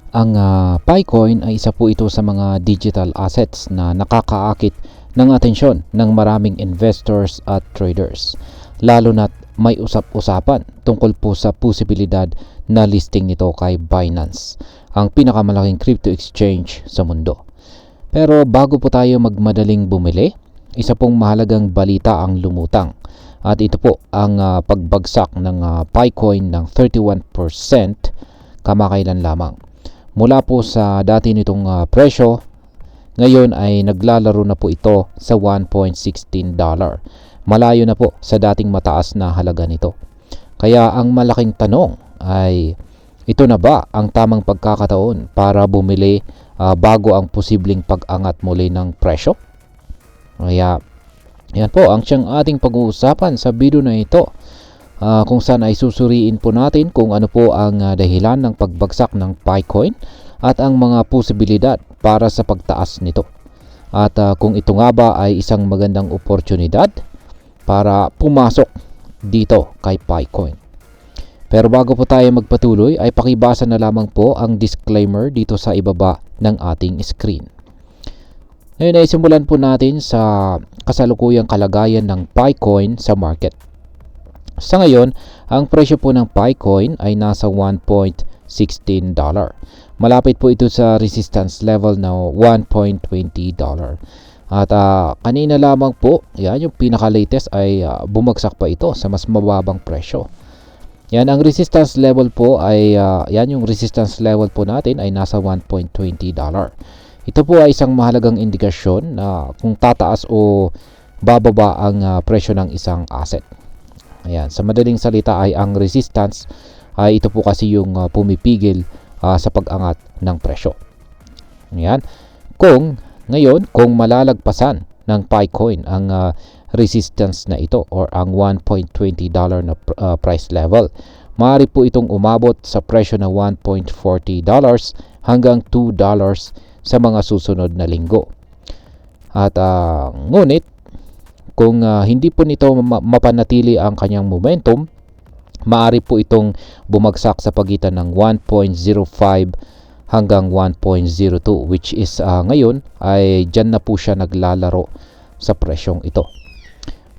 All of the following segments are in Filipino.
Ang Picoin ay isa po ito sa mga digital assets na nakakaakit ng atensyon ng maraming investors at traders, lalo na't may usap-usapan tungkol po sa posibilidad na listing nito kay Binance, ang pinakamalaking crypto exchange sa mundo. Pero bago po tayo magmadaling bumili, isa pong mahalagang balita ang lumutang, at ito po ang pagbagsak ng Picoin ng 31% kamakailan lamang. Mula po sa dati nitong presyo, ngayon ay naglalaro na po ito sa $1.16. Malayo na po sa dating mataas na halaga nito. Kaya ang malaking tanong ay, ito na ba ang tamang pagkakataon para bumili bago ang posibleng pag-angat muli ng presyo? Kaya yan po ang siyang ating pag-uusapan sa video na ito, kung saan ay susuriin po natin kung ano po ang dahilan ng pagbagsak ng Picoin at ang mga posibilidad para sa pagtaas nito. At kung ito nga ba ay isang magandang oportunidad para pumasok dito kay Picoin. Pero bago po tayo magpatuloy ay pakibasa na lamang po ang disclaimer dito sa ibaba ng ating screen. Ngayon ay simulan po natin sa kasalukuyang kalagayan ng Picoin sa market. Sa ngayon, ang presyo po ng Picoin ay nasa $1.16. Malapit po ito sa resistance level na $1.20. At kanina lamang po, yan yung pinaka-latest ay bumagsak pa ito sa mas mababang presyo. Yan ang resistance level po ay yan yung resistance level po natin ay nasa $1.20. Ito po ay isang mahalagang indikasyon na kung tataas o bababa ang presyo ng isang asset. Ayan, sa madaling salita ay ang resistance ay ito po kasi yung pumipigil sa pag-angat ng presyo. Ayan. Kung malalagpasan ng Picoin ang resistance na ito or ang $1.20 na price level, maaari po itong umabot sa presyo na $1.40 hanggang $2 sa mga susunod na linggo. At ngunit kung hindi po nito mapanatili ang kanyang momentum, maaari po itong bumagsak sa pagitan ng 1.05 hanggang 1.02, which is ngayon ay dyan na po siya naglalaro sa presyong ito.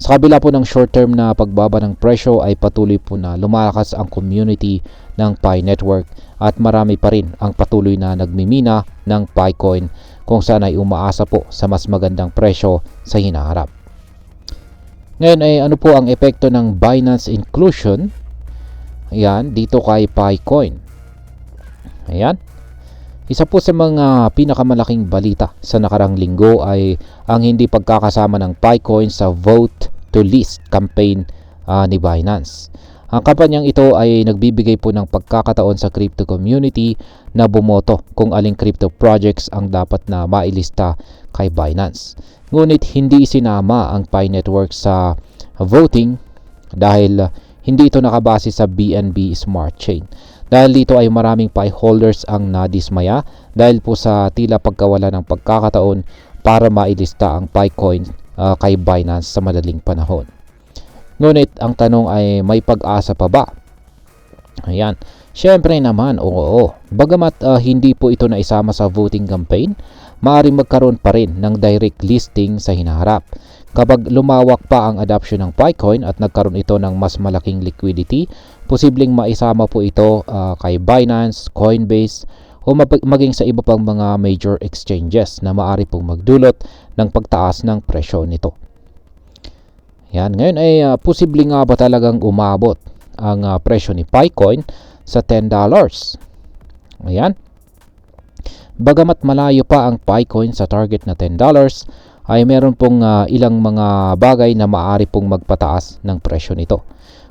Sa kabila po ng short term na pagbaba ng presyo ay patuloy po na lumalakas ang community ng Pi Network at marami pa rin ang patuloy na nagmimina ng Picoin kung saan ay umaasa po sa mas magandang presyo sa hinaharap. Ngayon ay ano po ang epekto ng Binance inclusion? Ayan, dito kay Picoin. Ayan. Isa po sa mga pinakamalaking balita sa nakarang linggo ay ang hindi pagkakasama ng Picoin sa Vote to List campaign ni Binance. Ang kampanyang ito ay nagbibigay po ng pagkakataon sa crypto community na bumoto kung aling crypto projects ang dapat na mailista kay Binance. Ngunit hindi isinama ang Pi Network sa voting dahil hindi ito nakabase sa BNB Smart Chain. Dahil dito ay maraming Pi holders ang nadismaya dahil po sa tila pagkawala ng pagkakataon para mailista ang Picoin kay Binance sa madaling panahon. Ngunit ang tanong ay may pag-asa pa ba? Ayan. Siyempre naman, oo. Bagamat hindi po ito naisama sa voting campaign, maaaring magkaroon pa rin ng direct listing sa hinaharap. Kapag lumawak pa ang adoption ng Picoin at nagkaroon ito ng mas malaking liquidity, posibleng maisama po ito kay Binance, Coinbase, o maging sa iba pang mga major exchanges na maaari pong magdulot ng pagtaas ng presyo nito. Yan, ngayon ay posible nga ba talagang umabot ang presyo ni Picoin sa $10? Ayan. Bagamat malayo pa ang Picoin sa target na $10, ay meron pong ilang mga bagay na maaari pong magpataas ng presyo nito.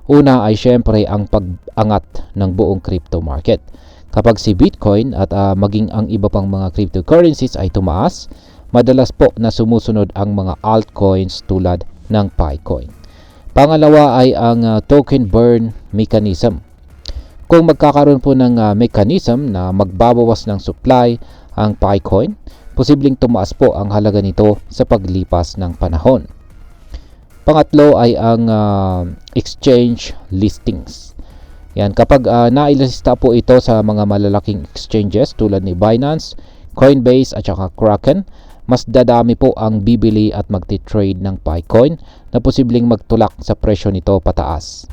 Una ay syempre ang pag-angat ng buong crypto market. Kapag si Bitcoin at maging ang iba pang mga cryptocurrencies ay tumaas, madalas po na sumusunod ang mga altcoins tulad ng Picoin. Pangalawa ay ang token burn mechanism. Kung magkakaroon po ng mechanism na magbabawas ng supply ang Picoin, posibleng tumaas po ang halaga nito sa paglipas ng panahon. Pangatlo ay ang exchange listings. Yan, kapag nailista po ito sa mga malalaking exchanges tulad ni Binance, Coinbase at saka Kraken, mas dadami po ang bibili at magti-trade ng Picoin na posibleng magtulak sa presyo nito pataas.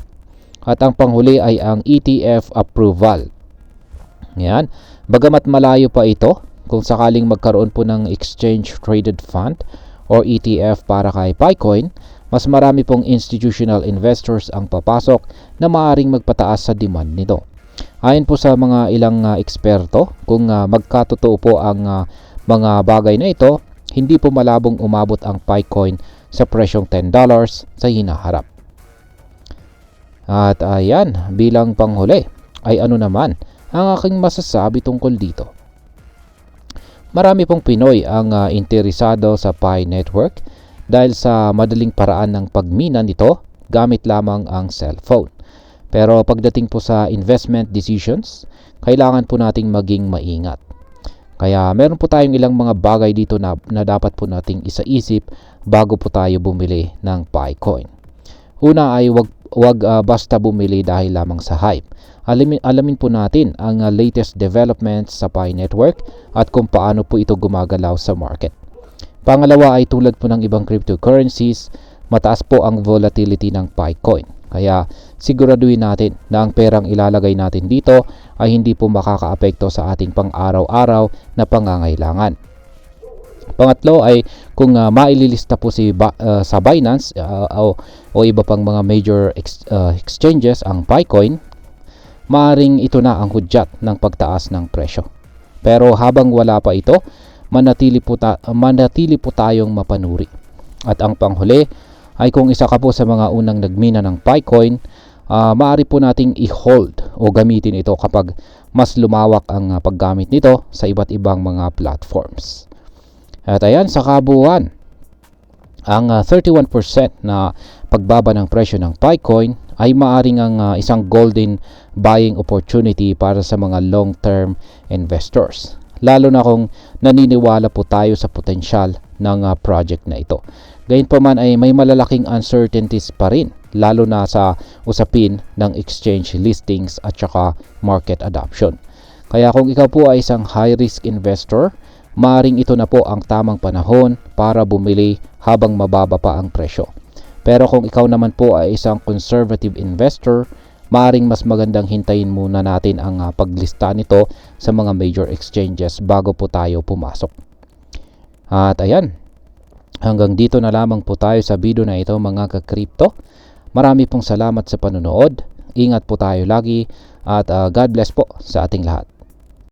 At ang panghuli ay ang ETF approval. Yan, bagamat malayo pa ito, kung sakaling magkaroon po ng Exchange Traded Fund or ETF para kay Picoin, mas marami pong institutional investors ang papasok na maaaring magpataas sa demand nito. Ayon po sa mga ilang eksperto, kung magkatotoo po ang mga bagay na ito, hindi po malabong umabot ang Picoin sa presyong $10 sa hinaharap. At ayan, bilang panghuli, ay ano naman ang aking masasabi tungkol dito. Marami pong Pinoy ang interesado sa Pi Network dahil sa madaling paraan ng pagmina nito gamit lamang ang cellphone. Pero pagdating po sa investment decisions, kailangan po nating maging maingat. Kaya meron po tayong ilang mga bagay dito na dapat po nating isaisip bago po tayo bumili ng Picoin. Una ay wag basta bumili dahil lamang sa hype. Alamin po natin ang latest developments sa Pi Network at kung paano po ito gumagalaw sa market. Pangalawa ay tulad po ng ibang cryptocurrencies, mataas po ang volatility ng Picoin. Kaya siguraduhin natin na ang perang ilalagay natin dito ay hindi po makakaapekto sa ating pang-araw-araw na pangangailangan. Pangatlo ay kung maililista po sa Binance o iba pang mga major exchanges ang Picoin, maaring ito na ang hudyat ng pagtaas ng presyo. Pero habang wala pa ito, manatili po tayong mapanuri. At ang panghuli ay kung isa ka po sa mga unang nagmina ng Picoin, maaari po nating i-hold o gamitin ito kapag mas lumawak ang paggamit nito sa iba't ibang mga platforms. At ayan, sa kabuuan, ang 31% na pagbaba ng presyo ng Picoin ay maaring ang isang golden buying opportunity para sa mga long-term investors. Lalo na kung naniniwala po tayo sa potensyal ng project na ito. Gayunpaman ay may malalaking uncertainties pa rin, lalo na sa usapin ng exchange listings at saka market adoption. Kaya kung ikaw po ay isang high-risk investor, maaring ito na po ang tamang panahon para bumili habang mababa pa ang presyo. Pero kung ikaw naman po ay isang conservative investor, maaring mas magandang hintayin muna natin ang paglista nito sa mga major exchanges bago po tayo pumasok. At ayan, hanggang dito na lamang po tayo sa video na ito mga ka-crypto. Marami pong salamat sa panonood. Ingat po tayo lagi at God bless po sa ating lahat.